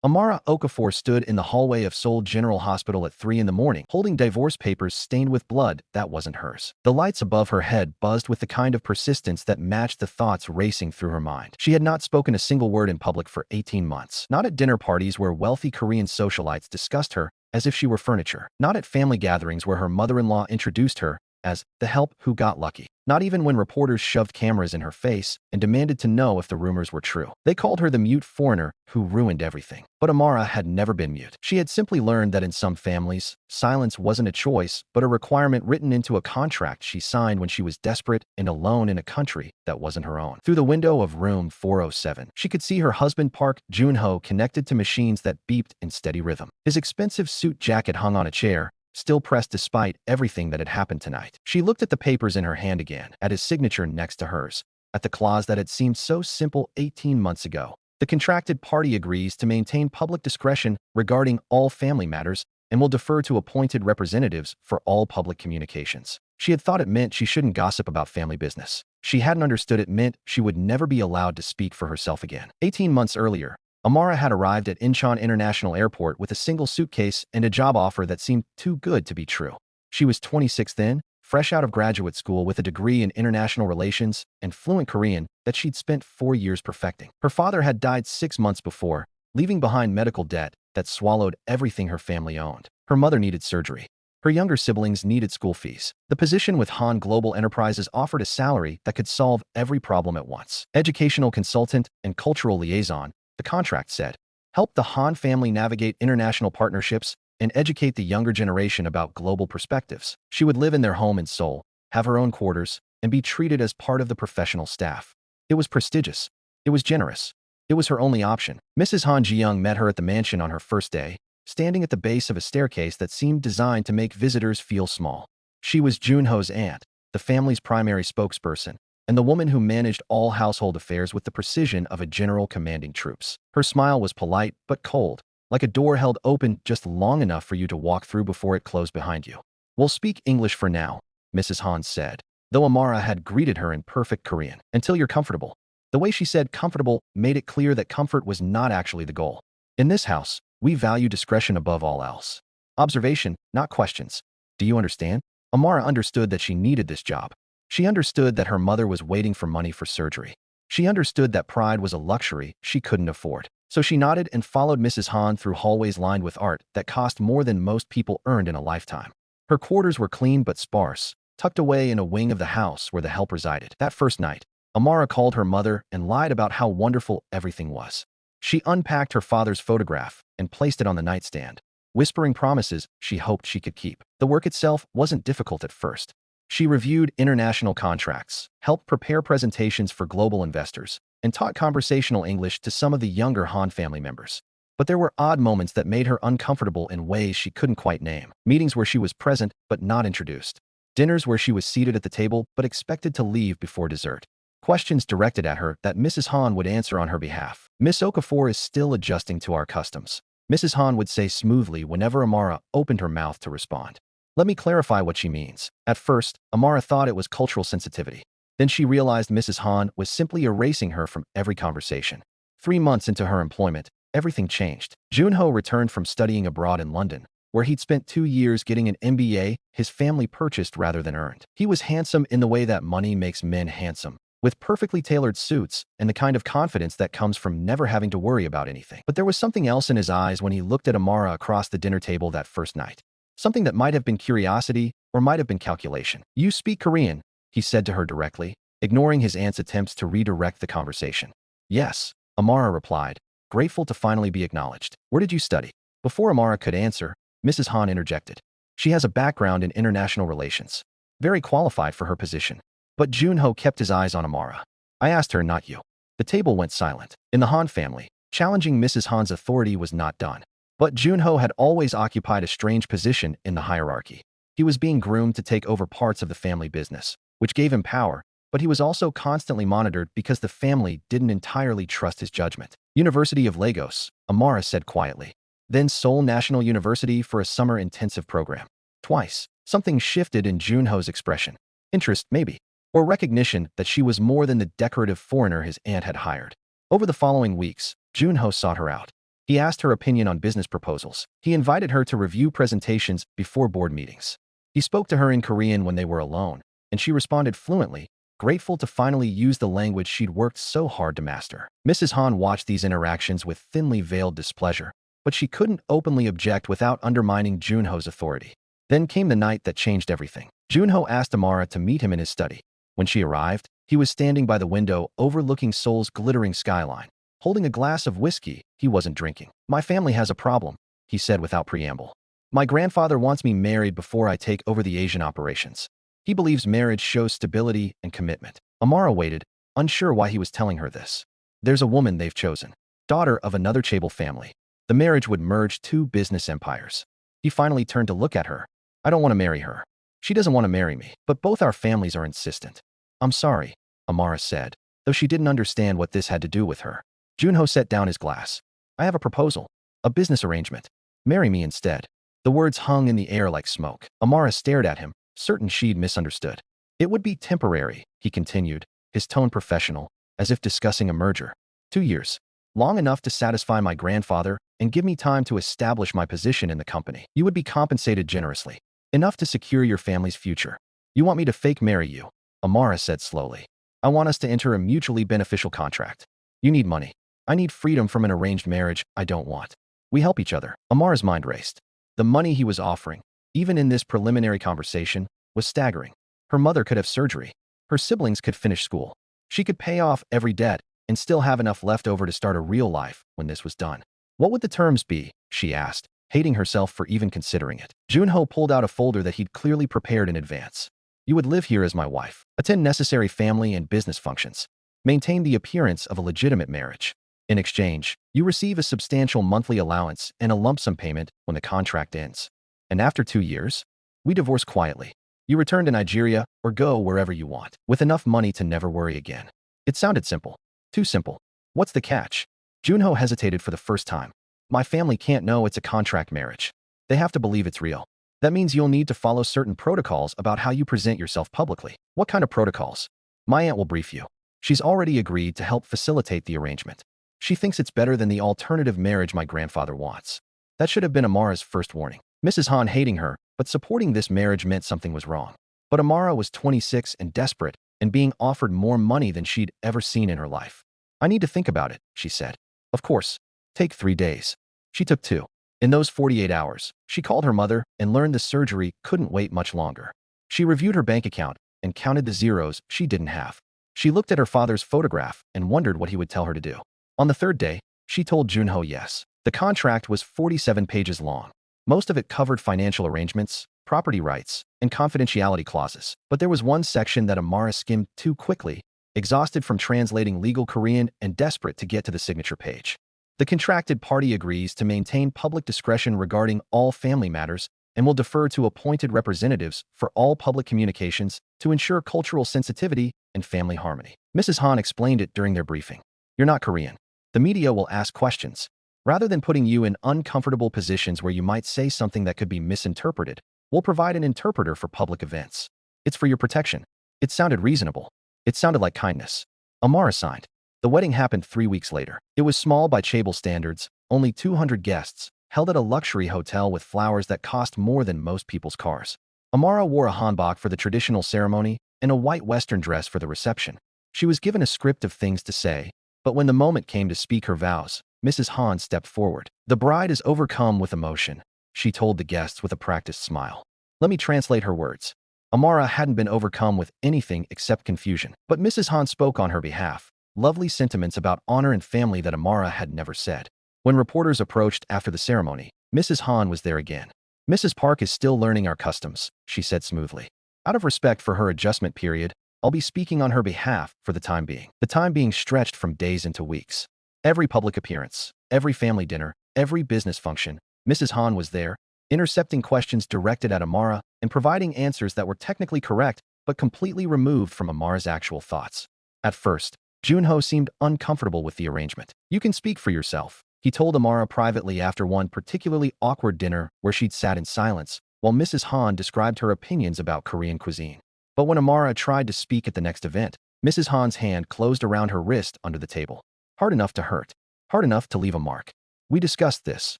Amara Okafor stood in the hallway of Seoul General Hospital at 3 in the morning, holding divorce papers stained with blood that wasn't hers. The lights above her head buzzed with the kind of persistence that matched the thoughts racing through her mind. She had not spoken a single word in public for 18 months. Not at dinner parties where wealthy Korean socialites discussed her as if she were furniture. Not at family gatherings where her mother-in-law introduced her as the help who got lucky. Not even when reporters shoved cameras in her face and demanded to know if the rumors were true. They called her the mute foreigner who ruined everything. But Amara had never been mute. She had simply learned that in some families, silence wasn't a choice, but a requirement written into a contract she signed when she was desperate and alone in a country that wasn't her own. Through the window of room 407, she could see her husband Park Jun-ho connected to machines that beeped in steady rhythm. His expensive suit jacket hung on a chair, still pressed despite everything that had happened tonight. She looked at the papers in her hand again, at his signature next to hers, at the clause that had seemed so simple 18 months ago. The contracted party agrees to maintain public discretion regarding all family matters and will defer to appointed representatives for all public communications. She had thought it meant she shouldn't gossip about family business. She hadn't understood it meant she would never be allowed to speak for herself again. 18 months earlier, Amara had arrived at Incheon International Airport with a single suitcase and a job offer that seemed too good to be true. She was 26 then, fresh out of graduate school with a degree in international relations and fluent Korean that she'd spent 4 years perfecting. Her father had died 6 months before, leaving behind medical debt that swallowed everything her family owned. Her mother needed surgery. Her younger siblings needed school fees. The position with Han Global Enterprises offered a salary that could solve every problem at once. Educational consultant and cultural liaison, the contract said, help the Han family navigate international partnerships and educate the younger generation about global perspectives. She would live in their home in Seoul, have her own quarters, and be treated as part of the professional staff. It was prestigious. It was generous. It was her only option. Mrs. Han Ji-young met her at the mansion on her first day, standing at the base of a staircase that seemed designed to make visitors feel small. She was Jun-ho's aunt, the family's primary spokesperson, and the woman who managed all household affairs with the precision of a general commanding troops. Her smile was polite but cold, like a door held open just long enough for you to walk through before it closed behind you. "We'll speak English for now," Mrs. Han said, though Amara had greeted her in perfect Korean. "Until you're comfortable." The way she said comfortable made it clear that comfort was not actually the goal. "In this house, we value discretion above all else. Observation, not questions. Do you understand?" Amara understood that she needed this job. She understood that her mother was waiting for money for surgery. She understood that pride was a luxury she couldn't afford. So she nodded and followed Mrs. Han through hallways lined with art that cost more than most people earned in a lifetime. Her quarters were clean but sparse, tucked away in a wing of the house where the help resided. That first night, Amara called her mother and lied about how wonderful everything was. She unpacked her father's photograph and placed it on the nightstand, whispering promises she hoped she could keep. The work itself wasn't difficult at first. She reviewed international contracts, helped prepare presentations for global investors, and taught conversational English to some of the younger Han family members. But there were odd moments that made her uncomfortable in ways she couldn't quite name. Meetings where she was present but not introduced. Dinners where she was seated at the table but expected to leave before dessert. Questions directed at her that Mrs. Han would answer on her behalf. "Miss Okafor is still adjusting to our customs," Mrs. Han would say smoothly whenever Amara opened her mouth to respond. "Let me clarify what she means." At first, Amara thought it was cultural sensitivity. Then she realized Mrs. Han was simply erasing her from every conversation. 3 months into her employment, everything changed. Jun-ho returned from studying abroad in London, where he'd spent 2 years getting an MBA his family purchased rather than earned. He was handsome in the way that money makes men handsome, with perfectly tailored suits and the kind of confidence that comes from never having to worry about anything. But there was something else in his eyes when he looked at Amara across the dinner table that first night. Something that might have been curiosity or might have been calculation. "You speak Korean," he said to her directly, ignoring his aunt's attempts to redirect the conversation. "Yes," Amara replied, grateful to finally be acknowledged. "Where did you study?" Before Amara could answer, Mrs. Han interjected. "She has a background in international relations. Very qualified for her position." But Jun-ho kept his eyes on Amara. "I asked her, not you." The table went silent. In the Han family, challenging Mrs. Han's authority was not done. But Jun-ho had always occupied a strange position in the hierarchy. He was being groomed to take over parts of the family business, which gave him power, but he was also constantly monitored because the family didn't entirely trust his judgment. "University of Lagos," Amara said quietly. "Then Seoul National University for a summer intensive program." Twice, something shifted in Jun-ho's expression. Interest, maybe, or recognition that she was more than the decorative foreigner his aunt had hired. Over the following weeks, Jun-ho sought her out. He asked her opinion on business proposals. He invited her to review presentations before board meetings. He spoke to her in Korean when they were alone, and she responded fluently, grateful to finally use the language she'd worked so hard to master. Mrs. Han watched these interactions with thinly veiled displeasure, but she couldn't openly object without undermining Junho's authority. Then came the night that changed everything. Junho asked Amara to meet him in his study. When she arrived, he was standing by the window overlooking Seoul's glittering skyline. Holding a glass of whiskey, he wasn't drinking. "My family has a problem," he said without preamble. "My grandfather wants me married before I take over the Asian operations. He believes marriage shows stability and commitment." Amara waited, unsure why he was telling her this. "There's a woman they've chosen, daughter of another chaebol family. The marriage would merge two business empires." He finally turned to look at her. "I don't want to marry her. She doesn't want to marry me, but both our families are insistent." "I'm sorry," Amara said, though she didn't understand what this had to do with her. Junho set down his glass. "I have a proposal, a business arrangement. Marry me instead." The words hung in the air like smoke. Amara stared at him, certain she'd misunderstood. "It would be temporary," he continued, his tone professional, as if discussing a merger. 2 years. Long enough to satisfy my grandfather and give me time to establish my position in the company. You would be compensated generously, enough to secure your family's future. "You want me to fake marry you," Amara said slowly. "I want us to enter a mutually beneficial contract. You need money. I need freedom from an arranged marriage I don't want. We help each other." Amara's mind raced. The money he was offering, even in this preliminary conversation, was staggering. Her mother could have surgery. Her siblings could finish school. She could pay off every debt and still have enough left over to start a real life when this was done. "What would the terms be?" she asked, hating herself for even considering it. Junho pulled out a folder that he'd clearly prepared in advance. "You would live here as my wife, attend necessary family and business functions, maintain the appearance of a legitimate marriage. In exchange, you receive a substantial monthly allowance and a lump sum payment when the contract ends. And after 2 years, we divorce quietly. You return to Nigeria or go wherever you want, with enough money to never worry again." It sounded simple. Too simple. "What's the catch?" Junho hesitated for the first time. "My family can't know it's a contract marriage. They have to believe it's real. That means you'll need to follow certain protocols about how you present yourself publicly." "What kind of protocols?" "My aunt will brief you. She's already agreed to help facilitate the arrangement. She thinks it's better than the alternative marriage my grandfather wants." That should have been Amara's first warning. Mrs. Han hating her, but supporting this marriage meant something was wrong. But Amara was 26 and desperate, and being offered more money than she'd ever seen in her life. "I need to think about it," she said. "Of course. Take 3 days." She took 2. In those 48 hours, she called her mother and learned the surgery couldn't wait much longer. She reviewed her bank account and counted the zeros she didn't have. She looked at her father's photograph and wondered what he would tell her to do. On the 3rd day, she told Junho yes. The contract was 47 pages long. Most of it covered financial arrangements, property rights, and confidentiality clauses. But there was one section that Amara skimmed too quickly, exhausted from translating legal Korean and desperate to get to the signature page. The contracted party agrees to maintain public discretion regarding all family matters and will defer to appointed representatives for all public communications to ensure cultural sensitivity and family harmony. Mrs. Han explained it during their briefing. "You're not Korean. The media will ask questions. Rather than putting you in uncomfortable positions where you might say something that could be misinterpreted, we'll provide an interpreter for public events. It's for your protection." It sounded reasonable. It sounded like kindness. Amara signed. The wedding happened 3 weeks later. It was small by chaebol standards, only 200 guests, held at a luxury hotel with flowers that cost more than most people's cars. Amara wore a hanbok for the traditional ceremony and a white western dress for the reception. She was given a script of things to say, but when the moment came to speak her vows, Mrs. Han stepped forward. "The bride is overcome with emotion," she told the guests with a practiced smile. Let me translate her words. Amara hadn't been overcome with anything except confusion, but Mrs. Han spoke on her behalf, lovely sentiments about honor and family that Amara had never said. When reporters approached after the ceremony, Mrs. Han was there again. "Mrs. Park is still learning our customs," she said smoothly. "Out of respect for her adjustment period, I'll be speaking on her behalf for the time being." The time being stretched from days into weeks. Every public appearance, every family dinner, every business function, Mrs. Han was there, intercepting questions directed at Amara and providing answers that were technically correct but completely removed from Amara's actual thoughts. At first, Junho seemed uncomfortable with the arrangement. "You can speak for yourself," he told Amara privately after one particularly awkward dinner where she'd sat in silence, while Mrs. Han described her opinions about Korean cuisine. But when Amara tried to speak at the next event, Mrs. Han's hand closed around her wrist under the table. Hard enough to hurt. Hard enough to leave a mark. We discussed this,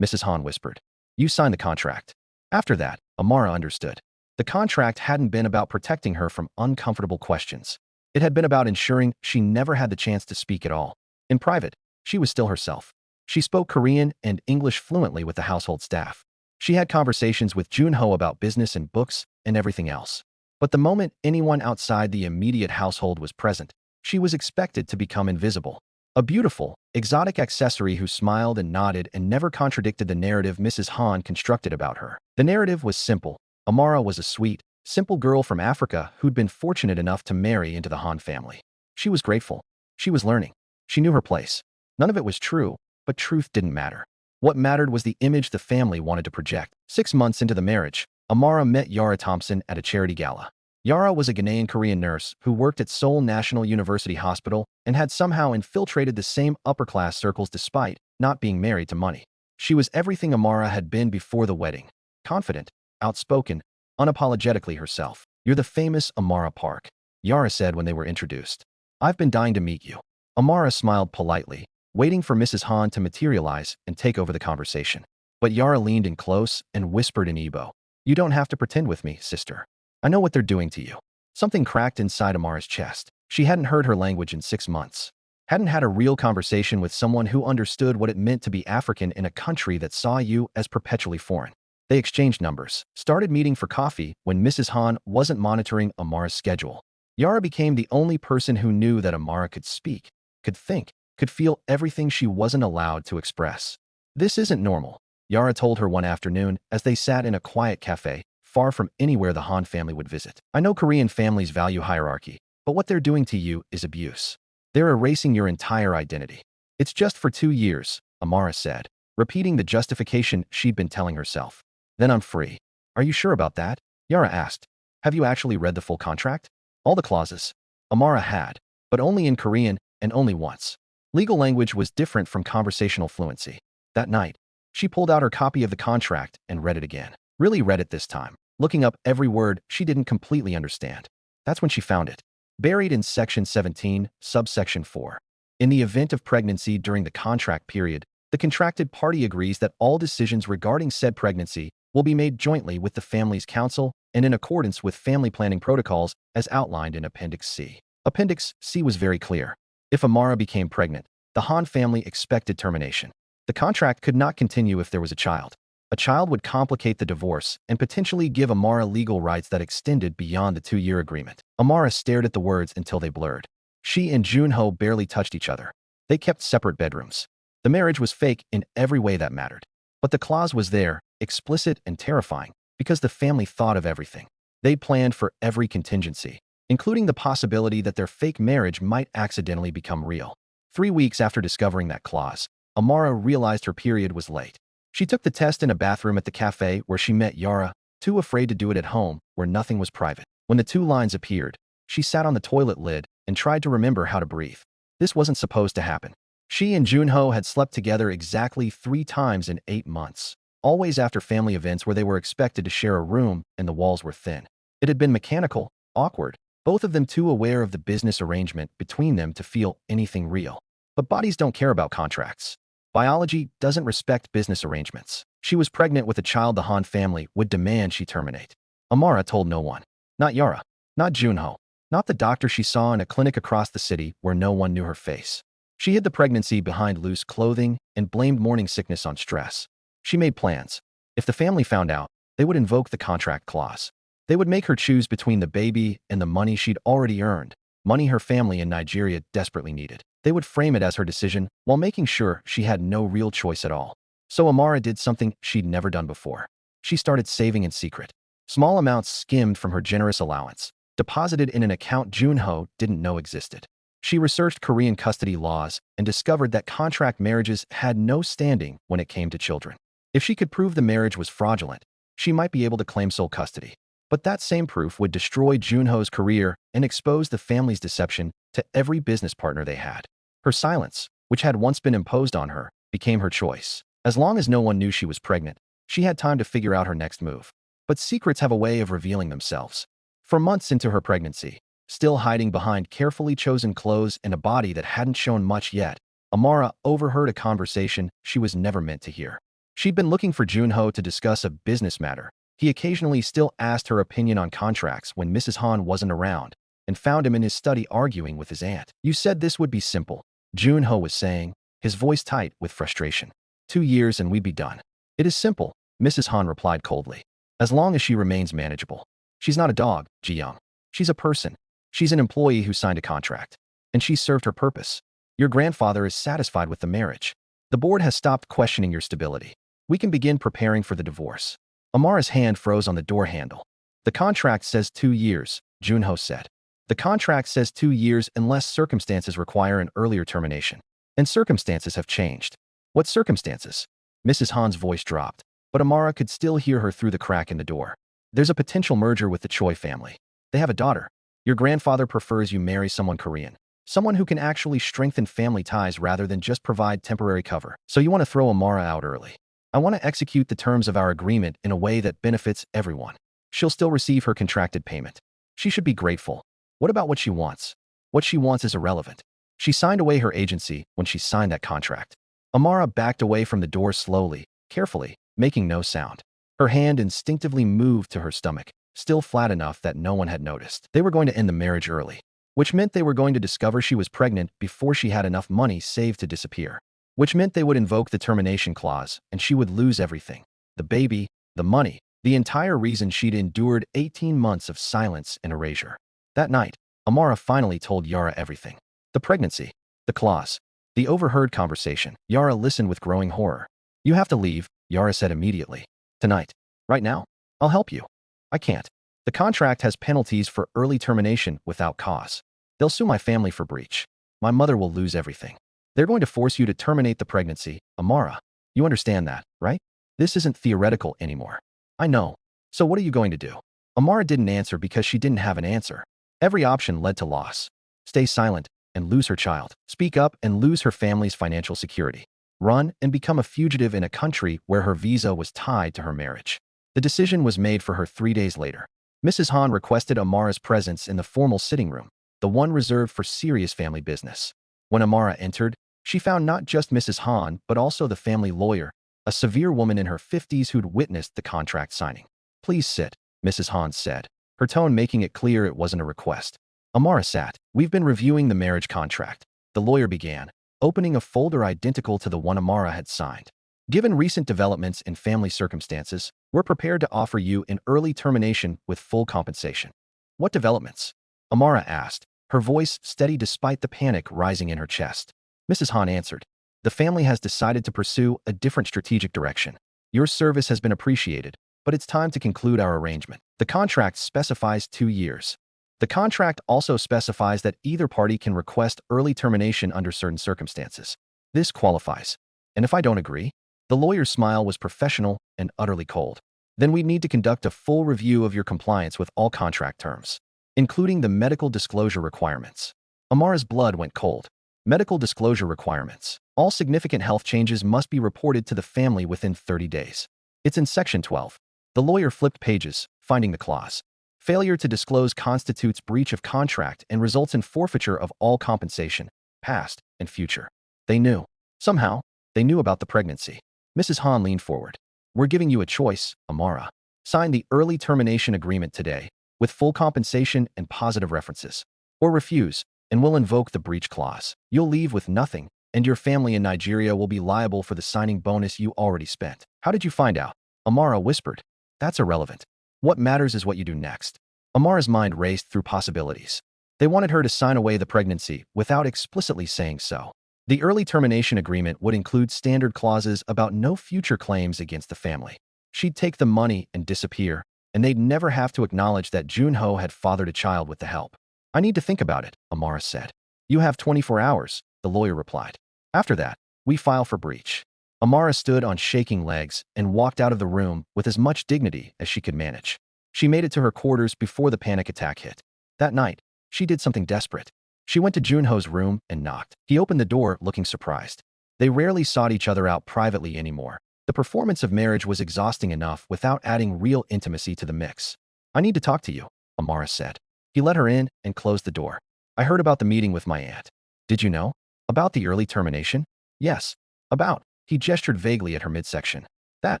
Mrs. Han whispered. You signed the contract. After that, Amara understood. The contract hadn't been about protecting her from uncomfortable questions. It had been about ensuring she never had the chance to speak at all. In private, she was still herself. She spoke Korean and English fluently with the household staff. She had conversations with Junho about business and books and everything else. But the moment anyone outside the immediate household was present, she was expected to become invisible. A beautiful, exotic accessory who smiled and nodded and never contradicted the narrative Mrs. Han constructed about her. The narrative was simple. Amara was a sweet, simple girl from Africa who'd been fortunate enough to marry into the Han family. She was grateful. She was learning. She knew her place. None of it was true, but truth didn't matter. What mattered was the image the family wanted to project. 6 months into the marriage, Amara met Yara Thompson at a charity gala. Yara was a Ghanaian Korean nurse who worked at Seoul National University Hospital and had somehow infiltrated the same upper-class circles despite not being married to money. She was everything Amara had been before the wedding. Confident, outspoken, unapologetically herself. You're the famous Amara Park, Yara said when they were introduced. I've been dying to meet you. Amara smiled politely, waiting for Mrs. Han to materialize and take over the conversation. But Yara leaned in close and whispered in Igbo. You don't have to pretend with me, sister. I know what they're doing to you. Something cracked inside Amara's chest. She hadn't heard her language in 6 months. Hadn't had a real conversation with someone who understood what it meant to be African in a country that saw you as perpetually foreign. They exchanged numbers, started meeting for coffee when Mrs. Han wasn't monitoring Amara's schedule. Yara became the only person who knew that Amara could speak, could think, could feel everything she wasn't allowed to express. This isn't normal, Yara told her one afternoon as they sat in a quiet cafe, far from anywhere the Han family would visit. I know Korean families value hierarchy, but what they're doing to you is abuse. They're erasing your entire identity. It's just for 2 years, Amara said, repeating the justification she'd been telling herself. Then I'm free. Are you sure about that? Yara asked. Have you actually read the full contract? All the clauses. Amara had, but only in Korean and only once. Legal language was different from conversational fluency. That night, she pulled out her copy of the contract and read it again. Really read it this time, looking up every word she didn't completely understand. That's when she found it. Buried in Section 17, Subsection 4. In the event of pregnancy during the contract period, the contracted party agrees that all decisions regarding said pregnancy will be made jointly with the family's counsel and in accordance with family planning protocols as outlined in Appendix C. Appendix C was very clear. If Amara became pregnant, the Han family expected termination. The contract could not continue if there was a child. A child would complicate the divorce and potentially give Amara legal rights that extended beyond the 2-year agreement. Amara stared at the words until they blurred. She and Junho barely touched each other. They kept separate bedrooms. The marriage was fake in every way that mattered. But the clause was there, explicit and terrifying, because the family thought of everything. They planned for every contingency, including the possibility that their fake marriage might accidentally become real. 3 weeks after discovering that clause, Amara realized her period was late. She took the test in a bathroom at the cafe where she met Yara, too afraid to do it at home, where nothing was private. When the 2 lines appeared, she sat on the toilet lid and tried to remember how to breathe. This wasn't supposed to happen. She and Junho had slept together exactly 3 times in 8 months, always after family events where they were expected to share a room and the walls were thin. It had been mechanical, awkward, both of them too aware of the business arrangement between them to feel anything real. But bodies don't care about contracts. Biology doesn't respect business arrangements. She was pregnant with a child the Han family would demand she terminate. Amara told no one. Not Yara. Not Junho. Not the doctor she saw in a clinic across the city where no one knew her face. She hid the pregnancy behind loose clothing and blamed morning sickness on stress. She made plans. If the family found out, they would invoke the contract clause. They would make her choose between the baby and the money she'd already earned, money her family in Nigeria desperately needed. They would frame it as her decision while making sure she had no real choice at all. So Amara did something she'd never done before. She started saving in secret. Small amounts skimmed from her generous allowance, deposited in an account Junho didn't know existed. She researched Korean custody laws and discovered that contract marriages had no standing when it came to children. If she could prove the marriage was fraudulent, she might be able to claim sole custody. But that same proof would destroy Junho's career and expose the family's deception to every business partner they had. Her silence, which had once been imposed on her, became her choice. As long as no one knew she was pregnant, she had time to figure out her next move. But secrets have a way of revealing themselves. For months into her pregnancy, still hiding behind carefully chosen clothes and a body that hadn't shown much yet, Amara overheard a conversation she was never meant to hear. She'd been looking for Junho to discuss a business matter. He occasionally still asked her opinion on contracts when Mrs. Han wasn't around, and found him in his study arguing with his aunt. "You said this would be simple," Junho was saying, his voice tight with frustration. "2 years and we'd be done." "It is simple," Mrs. Han replied coldly. "As long as she remains manageable. She's not a dog, Ji-young. She's a person. She's an employee who signed a contract. And she's served her purpose. Your grandfather is satisfied with the marriage. The board has stopped questioning your stability. We can begin preparing for the divorce." Amara's hand froze on the door handle. "The contract says 2 years, Junho said. "The contract says 2 years unless circumstances require an earlier termination. And circumstances have changed." "What circumstances?" Mrs. Han's voice dropped, but Amara could still hear her through the crack in the door. "There's a potential merger with the Choi family. They have a daughter. Your grandfather prefers you marry someone Korean. Someone who can actually strengthen family ties rather than just provide temporary cover. So you want to throw Amara out early. I want to execute the terms of our agreement in a way that benefits everyone. She'll still receive her contracted payment. She should be grateful. What about what she wants? What she wants is irrelevant. She signed away her agency when she signed that contract." Amara backed away from the door slowly, carefully, making no sound. Her hand instinctively moved to her stomach, still flat enough that no one had noticed. They were going to end the marriage early, which meant they were going to discover she was pregnant before she had enough money saved to disappear. Which meant they would invoke the termination clause, and she would lose everything. The baby, the money, the entire reason she'd endured 18 months of silence and erasure. That night, Amara finally told Yara everything. The pregnancy, the clause, the overheard conversation. Yara listened with growing horror. "You have to leave," Yara said immediately. "Tonight. Right now. I'll help you." "I can't. The contract has penalties for early termination without cause. They'll sue my family for breach. My mother will lose everything. They're going to force you to terminate the pregnancy, Amara. You understand that, right? This isn't theoretical anymore." "I know. So what are you going to do?" Amara didn't answer because she didn't have an answer. Every option led to loss. Stay silent and lose her child. Speak up and lose her family's financial security. Run and become a fugitive in a country where her visa was tied to her marriage. The decision was made for her 3 days later. Mrs. Han requested Amara's presence in the formal sitting room, the one reserved for serious family business. When Amara entered, she found not just Mrs. Han, but also the family lawyer, a severe woman in her 50s who'd witnessed the contract signing. "Please sit," Mrs. Han said, her tone making it clear it wasn't a request. Amara sat. "We've been reviewing the marriage contract," the lawyer began, opening a folder identical to the one Amara had signed. "Given recent developments in family circumstances, we're prepared to offer you an early termination with full compensation." "What developments?" Amara asked, her voice steady despite the panic rising in her chest. Mrs. Han answered, "The family has decided to pursue a different strategic direction. Your service has been appreciated, but it's time to conclude our arrangement. The contract specifies 2 years. The contract also specifies that either party can request early termination under certain circumstances. This qualifies. And if I don't agree?" The lawyer's smile was professional and utterly cold. "Then we need to conduct a full review of your compliance with all contract terms, including the medical disclosure requirements." Amara's blood went cold. Medical disclosure requirements. All significant health changes must be reported to the family within 30 days. It's in Section 12. The lawyer flipped pages, finding the clause. "Failure to disclose constitutes breach of contract and results in forfeiture of all compensation, past and future." They knew. Somehow, they knew about the pregnancy. Mrs. Han leaned forward. "We're giving you a choice, Amara. Sign the early termination agreement today, with full compensation and positive references. Or refuse, and we'll invoke the breach clause. You'll leave with nothing, and your family in Nigeria will be liable for the signing bonus you already spent." "How did you find out?" Amara whispered. "That's irrelevant. What matters is what you do next." Amara's mind raced through possibilities. They wanted her to sign away the pregnancy without explicitly saying so. The early termination agreement would include standard clauses about no future claims against the family. She'd take the money and disappear, and they'd never have to acknowledge that Junho had fathered a child with the help. "I need to think about it," Amara said. "You have 24 hours, the lawyer replied. "After that, we file for breach." Amara stood on shaking legs and walked out of the room with as much dignity as she could manage. She made it to her quarters before the panic attack hit. That night, she did something desperate. She went to Junho's room and knocked. He opened the door, looking surprised. They rarely sought each other out privately anymore. The performance of marriage was exhausting enough without adding real intimacy to the mix. "I need to talk to you," Amara said. He let her in and closed the door. "I heard about the meeting with my aunt." "Did you know? About the early termination?" Yes. About. He gestured vaguely at her midsection. That,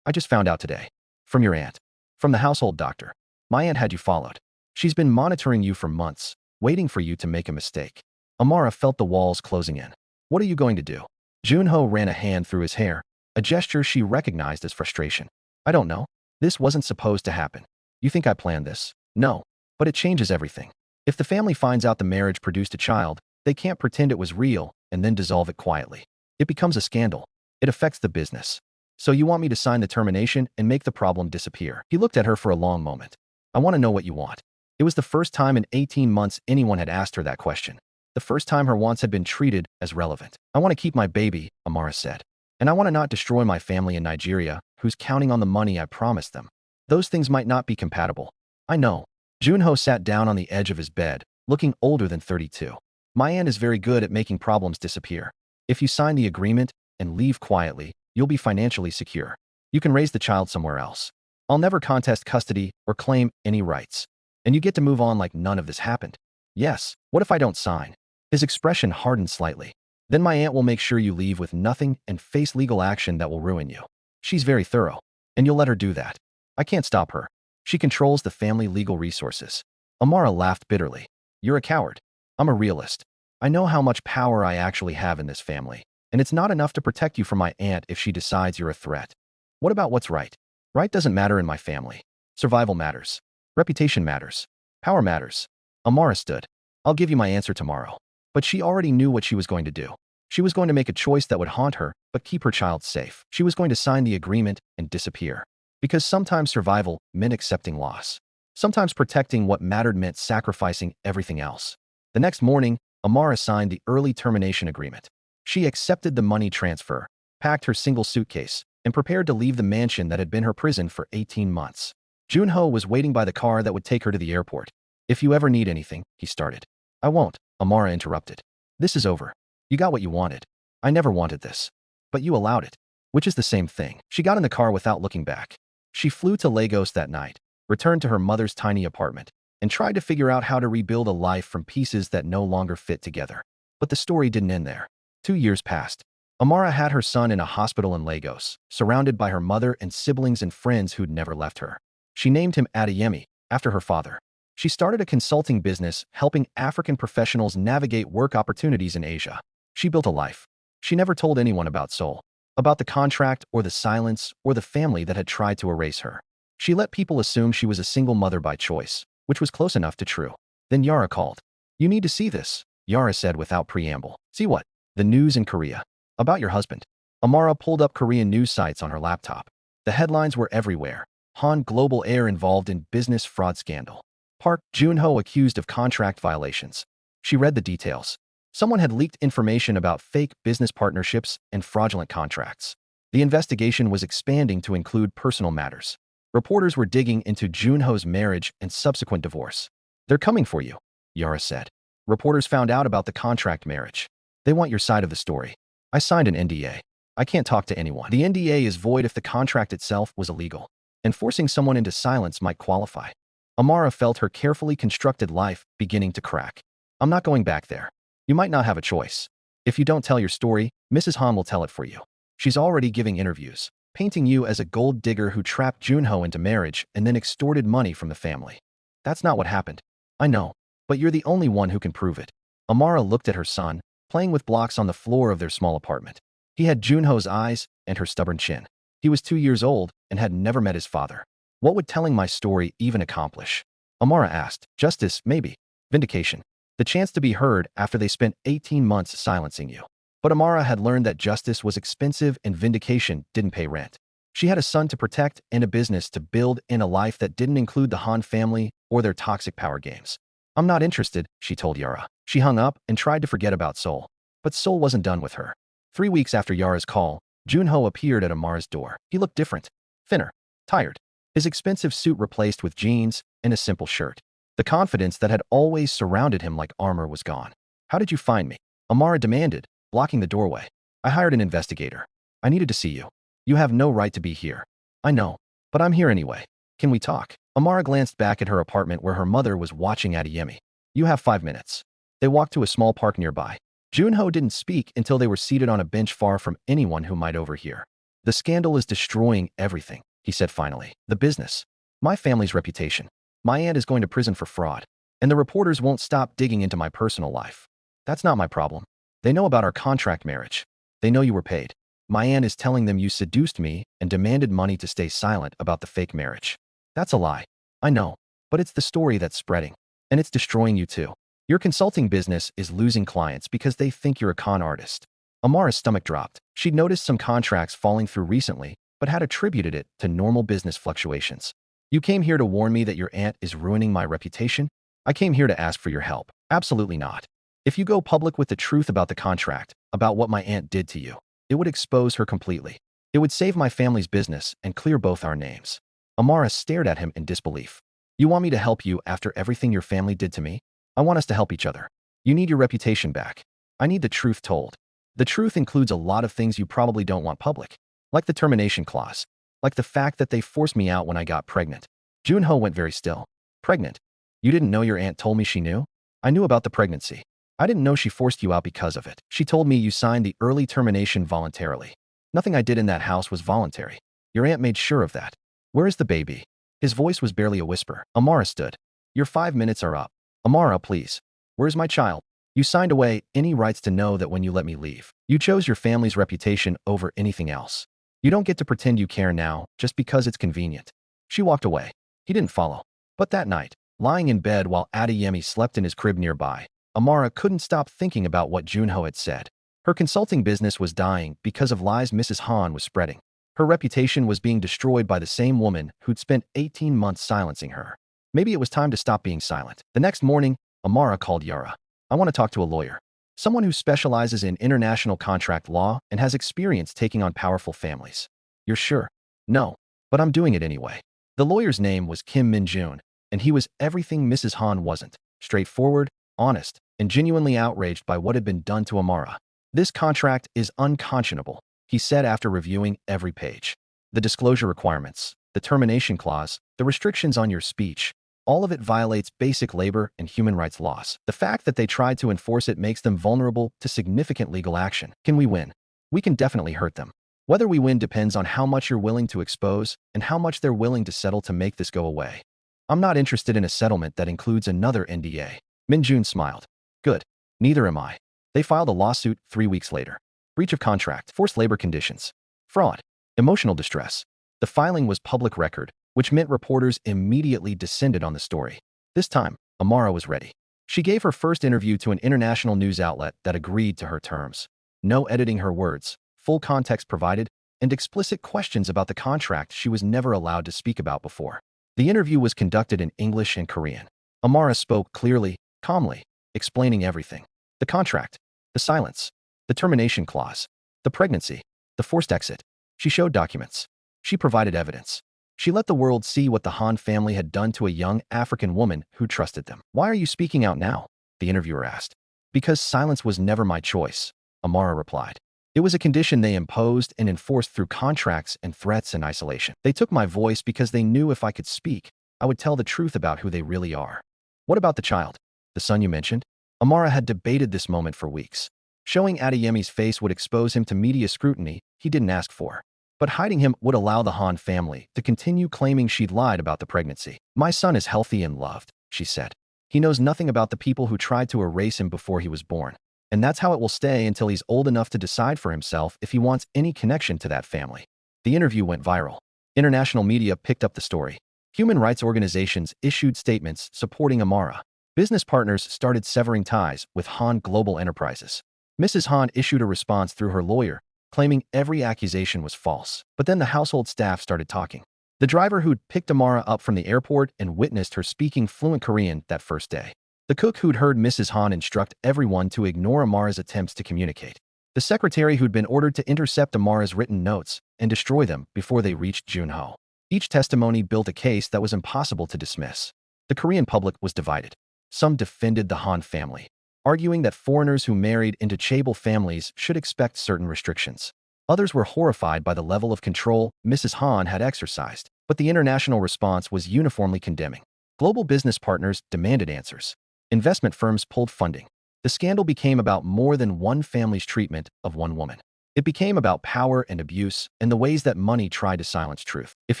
I just found out today. From your aunt. From the household doctor. My aunt had you followed. She's been monitoring you for months, waiting for you to make a mistake. Amara felt the walls closing in. What are you going to do? Junho ran a hand through his hair, a gesture she recognized as frustration. I don't know. This wasn't supposed to happen. You think I planned this? No. But it changes everything. If the family finds out the marriage produced a child, they can't pretend it was real and then dissolve it quietly. It becomes a scandal. It affects the business. So you want me to sign the termination and make the problem disappear? He looked at her for a long moment. I want to know what you want. It was the first time in 18 months anyone had asked her that question. The first time her wants had been treated as relevant. I want to keep my baby, Amara said. And I want to not destroy my family in Nigeria, who's counting on the money I promised them. Those things might not be compatible. I know. Junho sat down on the edge of his bed, looking older than 32. My aunt is very good at making problems disappear. If you sign the agreement and leave quietly, you'll be financially secure. You can raise the child somewhere else. I'll never contest custody or claim any rights. And you get to move on like none of this happened. Yes, what if I don't sign? His expression hardened slightly. Then my aunt will make sure you leave with nothing and face legal action that will ruin you. She's very thorough. And you'll let her do that. I can't stop her. She controls the family legal resources. Amara laughed bitterly. You're a coward. I'm a realist. I know how much power I actually have in this family. And it's not enough to protect you from my aunt if she decides you're a threat. What about what's right? Right doesn't matter in my family. Survival matters. Reputation matters. Power matters. Amara stood. I'll give you my answer tomorrow. But she already knew what she was going to do. She was going to make a choice that would haunt her, but keep her child safe. She was going to sign the agreement and disappear. Because sometimes survival meant accepting loss. Sometimes protecting what mattered meant sacrificing everything else. The next morning, Amara signed the early termination agreement. She accepted the money transfer, packed her single suitcase, and prepared to leave the mansion that had been her prison for 18 months. Junho was waiting by the car that would take her to the airport. If you ever need anything, he started. I won't, Amara interrupted. This is over. You got what you wanted. I never wanted this. But you allowed it. Which is the same thing. She got in the car without looking back. She flew to Lagos that night, returned to her mother's tiny apartment, and tried to figure out how to rebuild a life from pieces that no longer fit together. But the story didn't end there. 2 years passed. Amara had her son in a hospital in Lagos, surrounded by her mother and siblings and friends who'd never left her. She named him Adeyemi, after her father. She started a consulting business helping African professionals navigate work opportunities in Asia. She built a life. She never told anyone about Seoul, about the contract or the silence or the family that had tried to erase her. She let people assume she was a single mother by choice, which was close enough to true. Then Yara called. You need to see this, Yara said without preamble. See what? The news in Korea. About your husband. Amara pulled up Korean news sites on her laptop. The headlines were everywhere. Han Global Air involved in business fraud scandal. Park Junho accused of contract violations. She read the details. Someone had leaked information about fake business partnerships and fraudulent contracts. The investigation was expanding to include personal matters. Reporters were digging into Junho's marriage and subsequent divorce. They're coming for you, Yara said. Reporters found out about the contract marriage. They want your side of the story. I signed an NDA. I can't talk to anyone. The NDA is void if the contract itself was illegal. And forcing someone into silence might qualify. Amara felt her carefully constructed life beginning to crack. I'm not going back there. You might not have a choice. If you don't tell your story, Mrs. Han will tell it for you. She's already giving interviews, painting you as a gold digger who trapped Junho into marriage and then extorted money from the family. That's not what happened. I know, but you're the only one who can prove it. Amara looked at her son, playing with blocks on the floor of their small apartment. He had Junho's eyes and her stubborn chin. He was 2 years old and had never met his father. What would telling my story even accomplish? Amara asked. Justice, maybe. Vindication. The chance to be heard after they spent 18 months silencing you. But Amara had learned that justice was expensive and vindication didn't pay rent. She had a son to protect and a business to build in a life that didn't include the Han family or their toxic power games. I'm not interested, she told Yara. She hung up and tried to forget about Seoul. But Seoul wasn't done with her. 3 weeks after Yara's call, Junho appeared at Amara's door. He looked different, thinner, tired. His expensive suit replaced with jeans and a simple shirt. The confidence that had always surrounded him like armor was gone. How did you find me? Amara demanded, blocking the doorway. I hired an investigator. I needed to see you. You have no right to be here. I know, but I'm here anyway. Can we talk? Amara glanced back at her apartment where her mother was watching Adeyemi. You have 5 minutes. They walked to a small park nearby. Junho didn't speak until they were seated on a bench far from anyone who might overhear. The scandal is destroying everything, he said finally. The business. My family's reputation. My aunt is going to prison for fraud. And the reporters won't stop digging into my personal life. That's not my problem. They know about our contract marriage. They know you were paid. My aunt is telling them you seduced me and demanded money to stay silent about the fake marriage. That's a lie. I know. But it's the story that's spreading. And it's destroying you too. Your consulting business is losing clients because they think you're a con artist. Amara's stomach dropped. She'd noticed some contracts falling through recently, but had attributed it to normal business fluctuations. You came here to warn me that your aunt is ruining my reputation? I came here to ask for your help. Absolutely not. If you go public with the truth about the contract, about what my aunt did to you, it would expose her completely. It would save my family's business and clear both our names. Amara stared at him in disbelief. You want me to help you after everything your family did to me? I want us to help each other. You need your reputation back. I need the truth told. The truth includes a lot of things you probably don't want public, like the termination clause, like the fact that they forced me out when I got pregnant. Junho went very still. Pregnant? You didn't know your aunt told me she knew? I knew about the pregnancy. I didn't know she forced you out because of it. She told me you signed the early termination voluntarily. Nothing I did in that house was voluntary. Your aunt made sure of that. Where is the baby? His voice was barely a whisper. Amara stood. Your 5 minutes are up. Amara, please. Where's my child? You signed away any rights to know that when you let me leave. You chose your family's reputation over anything else. You don't get to pretend you care now just because it's convenient. She walked away. He didn't follow. But that night, lying in bed while Adeyemi slept in his crib nearby, Amara couldn't stop thinking about what Junho had said. Her consulting business was dying because of lies Mrs. Han was spreading. Her reputation was being destroyed by the same woman who'd spent 18 months silencing her. Maybe it was time to stop being silent. The next morning, Amara called Yara. I want to talk to a lawyer. Someone who specializes in international contract law and has experience taking on powerful families. You're sure? No. But I'm doing it anyway. The lawyer's name was Kim Min-jun, and he was everything Mrs. Han wasn't. Straightforward, honest, and genuinely outraged by what had been done to Amara. This contract is unconscionable, he said after reviewing every page. The disclosure requirements, the termination clause, the restrictions on your speech, all of it violates basic labor and human rights laws. The fact that they tried to enforce it makes them vulnerable to significant legal action. Can we win? We can definitely hurt them. Whether we win depends on how much you're willing to expose and how much they're willing to settle to make this go away. I'm not interested in a settlement that includes another NDA. Min-jun smiled. Good. Neither am I. They filed a lawsuit 3 weeks later. Breach of contract, forced labor conditions, fraud, emotional distress. The filing was public record, which meant reporters immediately descended on the story. This time, Amara was ready. She gave her first interview to an international news outlet that agreed to her terms. No editing her words, full context provided, and explicit questions about the contract she was never allowed to speak about before. The interview was conducted in English and Korean. Amara spoke clearly, calmly, explaining everything. The contract, the silence, the termination clause, the pregnancy, the forced exit. She showed documents. She provided evidence. She let the world see what the Han family had done to a young African woman who trusted them. Why are you speaking out now? The interviewer asked. Because silence was never my choice, Amara replied. It was a condition they imposed and enforced through contracts and threats and isolation. They took my voice because they knew if I could speak, I would tell the truth about who they really are. What about the child? The son you mentioned? Amara had debated this moment for weeks. Showing Adeyemi's face would expose him to media scrutiny he didn't ask for. But hiding him would allow the Han family to continue claiming she'd lied about the pregnancy. My son is healthy and loved, she said. He knows nothing about the people who tried to erase him before he was born. And that's how it will stay until he's old enough to decide for himself if he wants any connection to that family. The interview went viral. International media picked up the story. Human rights organizations issued statements supporting Amara. Business partners started severing ties with Han Global Enterprises. Mrs. Han issued a response through her lawyer, claiming every accusation was false. But then the household staff started talking. The driver who'd picked Amara up from the airport and witnessed her speaking fluent Korean that first day. The cook who'd heard Mrs. Han instruct everyone to ignore Amara's attempts to communicate. The secretary who'd been ordered to intercept Amara's written notes and destroy them before they reached Junho. Each testimony built a case that was impossible to dismiss. The Korean public was divided. Some defended the Han family, arguing that foreigners who married into chaebol families should expect certain restrictions. Others were horrified by the level of control Mrs. Han had exercised, but the international response was uniformly condemning. Global business partners demanded answers. Investment firms pulled funding. The scandal became about more than one family's treatment of one woman. It became about power and abuse and the ways that money tried to silence truth. If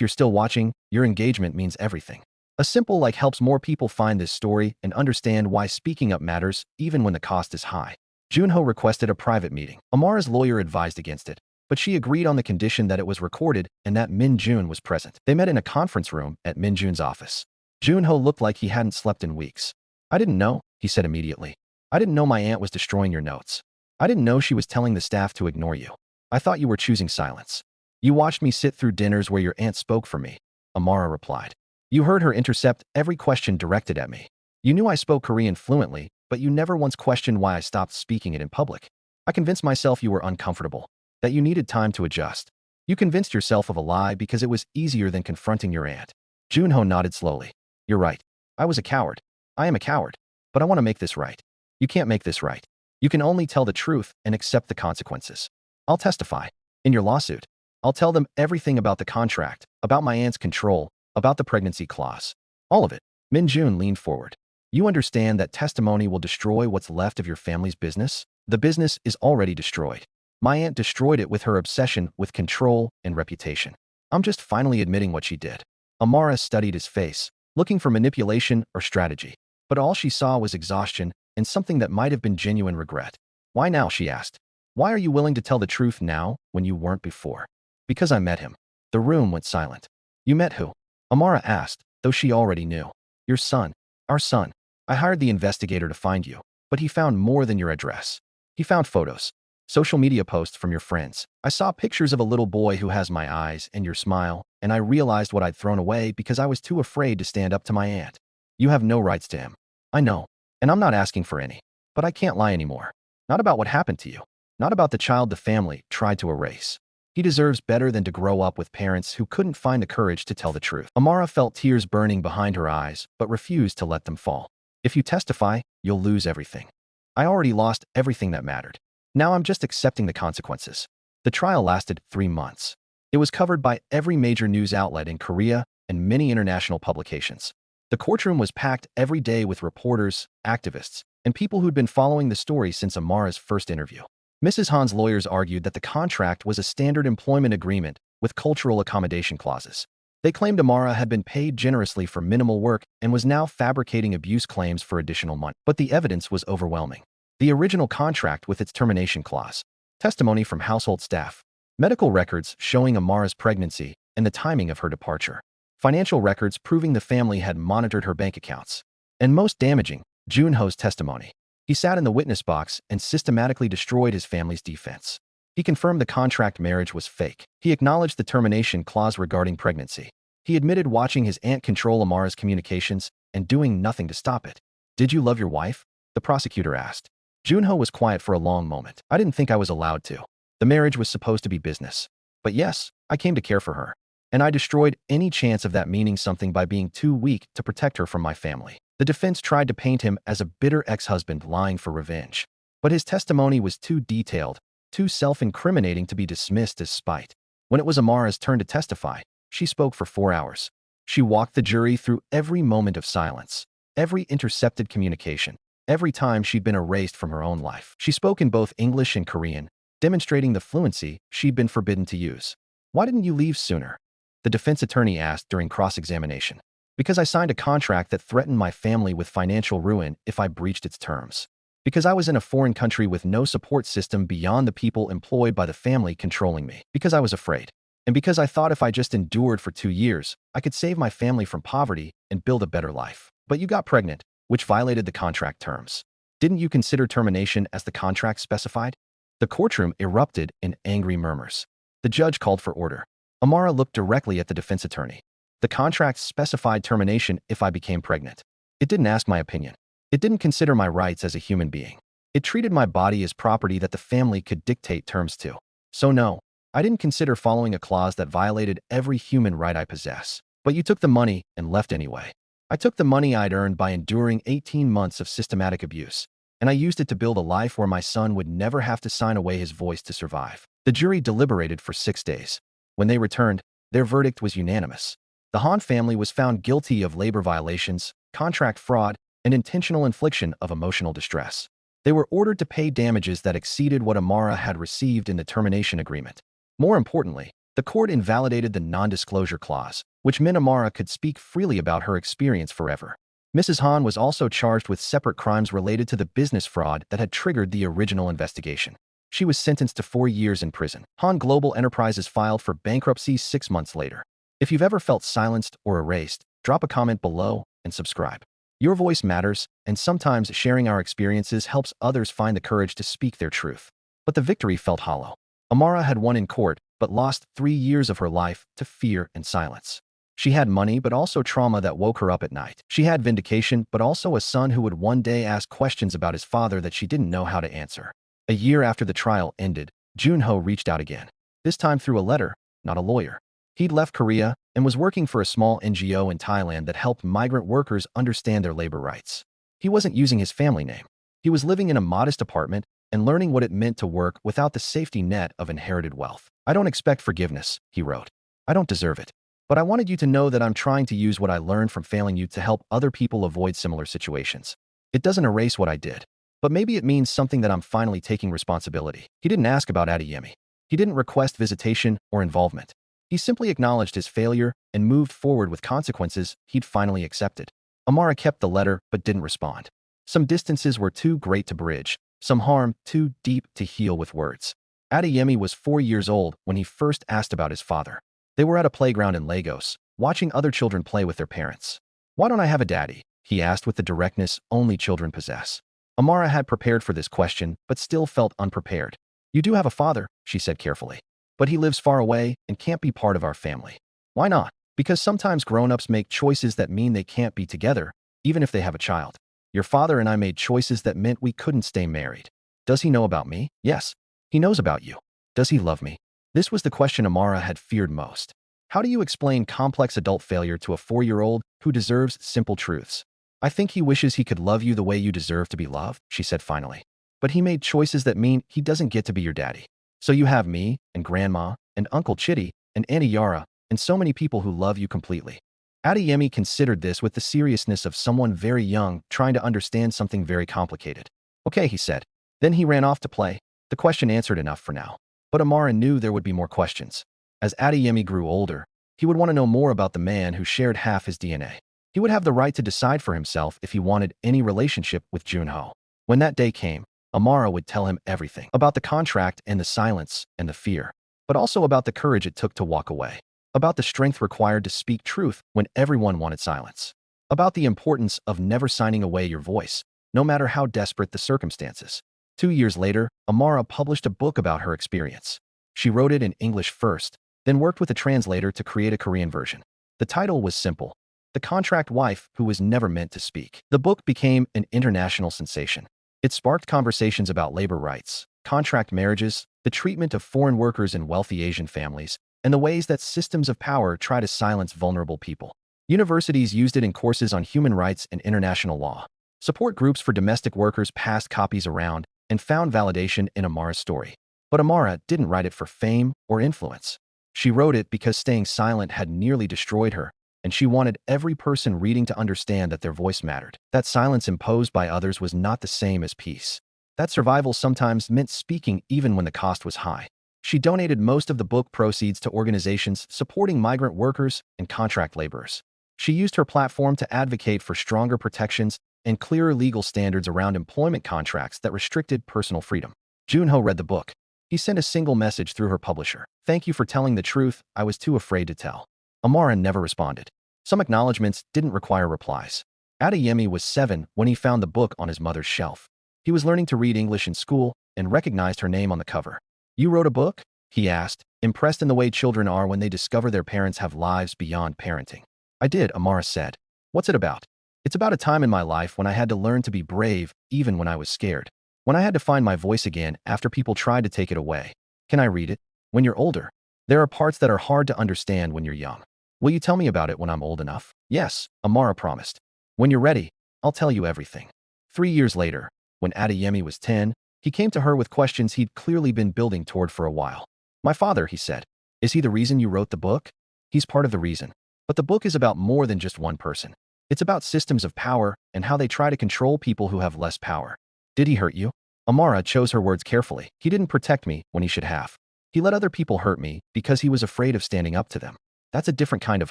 you're still watching, your engagement means everything. A simple like helps more people find this story and understand why speaking up matters even when the cost is high. Junho requested a private meeting. Amara's lawyer advised against it, but she agreed on the condition that it was recorded and that Min Jun was present. They met in a conference room at Min Jun's office. Junho looked like he hadn't slept in weeks. "I didn't know," he said immediately. "I didn't know my aunt was destroying your notes. I didn't know she was telling the staff to ignore you. I thought you were choosing silence. You watched me sit through dinners where your aunt spoke for me," Amara replied. "You heard her intercept every question directed at me. You knew I spoke Korean fluently, but you never once questioned why I stopped speaking it in public. I convinced myself you were uncomfortable, that you needed time to adjust. You convinced yourself of a lie because it was easier than confronting your aunt." Junho nodded slowly. "You're right. I was a coward. I am a coward. But I want to make this right." "You can't make this right. You can only tell the truth and accept the consequences. I'll testify. In your lawsuit, I'll tell them everything about the contract, about my aunt's control, about the pregnancy clause. All of it." Min Jun leaned forward. "You understand that testimony will destroy what's left of your family's business? The business is already destroyed. My aunt destroyed it with her obsession with control and reputation. I'm just finally admitting what she did." Amara studied his face, looking for manipulation or strategy. But all she saw was exhaustion and something that might have been genuine regret. "Why now?" she asked. "Why are you willing to tell the truth now when you weren't before?" "Because I met him." The room went silent. "You met who?" Amara asked, though she already knew. "Your son. Our son. I hired the investigator to find you, but he found more than your address. He found photos, social media posts from your friends. I saw pictures of a little boy who has my eyes and your smile, and I realized what I'd thrown away because I was too afraid to stand up to my aunt. You have no rights to him. I know, and I'm not asking for any. But I can't lie anymore. Not about what happened to you. Not about the child the family tried to erase. He deserves better than to grow up with parents who couldn't find the courage to tell the truth." Amara felt tears burning behind her eyes, but refused to let them fall. "If you testify, you'll lose everything. I already lost everything that mattered. Now I'm just accepting the consequences." The trial lasted 3 months. It was covered by every major news outlet in Korea and many international publications. The courtroom was packed every day with reporters, activists, and people who'd been following the story since Amara's first interview. Mrs. Han's lawyers argued that the contract was a standard employment agreement with cultural accommodation clauses. They claimed Amara had been paid generously for minimal work and was now fabricating abuse claims for additional money. But the evidence was overwhelming. The original contract with its termination clause, testimony from household staff, medical records showing Amara's pregnancy and the timing of her departure, financial records proving the family had monitored her bank accounts, and most damaging, Junho's testimony. He sat in the witness box and systematically destroyed his family's defense. He confirmed the contract marriage was fake. He acknowledged the termination clause regarding pregnancy. He admitted watching his aunt control Amara's communications and doing nothing to stop it. "Did you love your wife?" the prosecutor asked. Junho was quiet for a long moment. "I didn't think I was allowed to. The marriage was supposed to be business. But yes, I came to care for her. And I destroyed any chance of that meaning something by being too weak to protect her from my family." The defense tried to paint him as a bitter ex-husband lying for revenge. But his testimony was too detailed, too self-incriminating to be dismissed as spite. When it was Amara's turn to testify, she spoke for 4 hours. She walked the jury through every moment of silence, every intercepted communication, every time she'd been erased from her own life. She spoke in both English and Korean, demonstrating the fluency she'd been forbidden to use. "Why didn't you leave sooner?" the defense attorney asked during cross-examination. "Because I signed a contract that threatened my family with financial ruin if I breached its terms. Because I was in a foreign country with no support system beyond the people employed by the family controlling me. Because I was afraid. And because I thought if I just endured for 2 years, I could save my family from poverty and build a better life. But you got pregnant, which violated the contract terms. Didn't you consider termination as the contract specified?" The courtroom erupted in angry murmurs. The judge called for order. Amara looked directly at the defense attorney. "The contract specified termination if I became pregnant. It didn't ask my opinion. It didn't consider my rights as a human being. It treated my body as property that the family could dictate terms to. So no, I didn't consider following a clause that violated every human right I possess. But you took the money and left anyway. I took the money I'd earned by enduring 18 months of systematic abuse, and I used it to build a life where my son would never have to sign away his voice to survive." The jury deliberated for 6 days. When they returned, their verdict was unanimous. The Han family was found guilty of labor violations, contract fraud, and intentional infliction of emotional distress. They were ordered to pay damages that exceeded what Amara had received in the termination agreement. More importantly, the court invalidated the non-disclosure clause, which meant Amara could speak freely about her experience forever. Mrs. Han was also charged with separate crimes related to the business fraud that had triggered the original investigation. She was sentenced to 4 years in prison. Han Global Enterprises filed for bankruptcy 6 months later. If you've ever felt silenced or erased, drop a comment below and subscribe. Your voice matters, and sometimes sharing our experiences helps others find the courage to speak their truth. But the victory felt hollow. Amara had won in court, but lost 3 years of her life to fear and silence. She had money, but also trauma that woke her up at night. She had vindication, but also a son who would one day ask questions about his father that she didn't know how to answer. A year after the trial ended, Junho reached out again. This time through a letter, not a lawyer. He'd left Korea and was working for a small NGO in Thailand that helped migrant workers understand their labor rights. He wasn't using his family name. He was living in a modest apartment and learning what it meant to work without the safety net of inherited wealth. "I don't expect forgiveness," he wrote. "I don't deserve it. But I wanted you to know that I'm trying to use what I learned from failing you to help other people avoid similar situations. It doesn't erase what I did. But maybe it means something that I'm finally taking responsibility." He didn't ask about Adeyemi. He didn't request visitation or involvement. He simply acknowledged his failure and moved forward with consequences he'd finally accepted. Amara kept the letter but didn't respond. Some distances were too great to bridge, some harm too deep to heal with words. Adeyemi was 4 years old when he first asked about his father. They were at a playground in Lagos, watching other children play with their parents. "Why don't I have a daddy?" he asked with the directness only children possess. Amara had prepared for this question, but still felt unprepared. "You do have a father," she said carefully. "But he lives far away and can't be part of our family." "Why not?" "Because sometimes grown-ups make choices that mean they can't be together, even if they have a child. Your father and I made choices that meant we couldn't stay married." "Does he know about me?" "Yes. He knows about you." "Does he love me?" This was the question Amara had feared most. How do you explain complex adult failure to a 4-year-old who deserves simple truths? "I think he wishes he could love you the way you deserve to be loved," she said finally. "But he made choices that mean he doesn't get to be your daddy. So you have me, and Grandma, and Uncle Chitty, and Auntie Yara, and so many people who love you completely." Adeyemi considered this with the seriousness of someone very young trying to understand something very complicated. "Okay," he said. Then he ran off to play. The question answered enough for now. But Amara knew there would be more questions. As Adeyemi grew older, he would want to know more about the man who shared half his DNA. He would have the right to decide for himself if he wanted any relationship with Junho. When that day came, Amara would tell him everything about the contract and the silence and the fear, but also about the courage it took to walk away, about the strength required to speak truth when everyone wanted silence, about the importance of never signing away your voice, no matter how desperate the circumstances. 2 years later, Amara published a book about her experience. She wrote it in English first, then worked with a translator to create a Korean version. The title was simple: The Contract Wife Who Was Never Meant to Speak. The book became an international sensation. It sparked conversations about labor rights, contract marriages, the treatment of foreign workers in wealthy Asian families, and the ways that systems of power try to silence vulnerable people. Universities used it in courses on human rights and international law. Support groups for domestic workers passed copies around and found validation in Amara's story. But Amara didn't write it for fame or influence. She wrote it because staying silent had nearly destroyed her, and she wanted every person reading to understand that their voice mattered. That silence imposed by others was not the same as peace. That survival sometimes meant speaking even when the cost was high. She donated most of the book proceeds to organizations supporting migrant workers and contract laborers. She used her platform to advocate for stronger protections and clearer legal standards around employment contracts that restricted personal freedom. Junho read the book. He sent a single message through her publisher: "Thank you for telling the truth I was too afraid to tell." Amara never responded. Some acknowledgments didn't require replies. Adeyemi was 7 when he found the book on his mother's shelf. He was learning to read English in school and recognized her name on the cover. "You wrote a book?" he asked, impressed in the way children are when they discover their parents have lives beyond parenting. "I did," Amara said. "What's it about?" "It's about a time in my life when I had to learn to be brave even when I was scared. When I had to find my voice again after people tried to take it away." "Can I read it?" "When you're older. There are parts that are hard to understand when you're young." "Will you tell me about it when I'm old enough?" "Yes," Amara promised. "When you're ready, I'll tell you everything." 3 years later, when Adeyemi was 10, he came to her with questions he'd clearly been building toward for a while. "My father," he said. "Is he the reason you wrote the book?" "He's part of the reason. But the book is about more than just one person. It's about systems of power and how they try to control people who have less power." Did he hurt you? Amara chose her words carefully. He didn't protect me when he should have. He let other people hurt me because he was afraid of standing up to them. That's a different kind of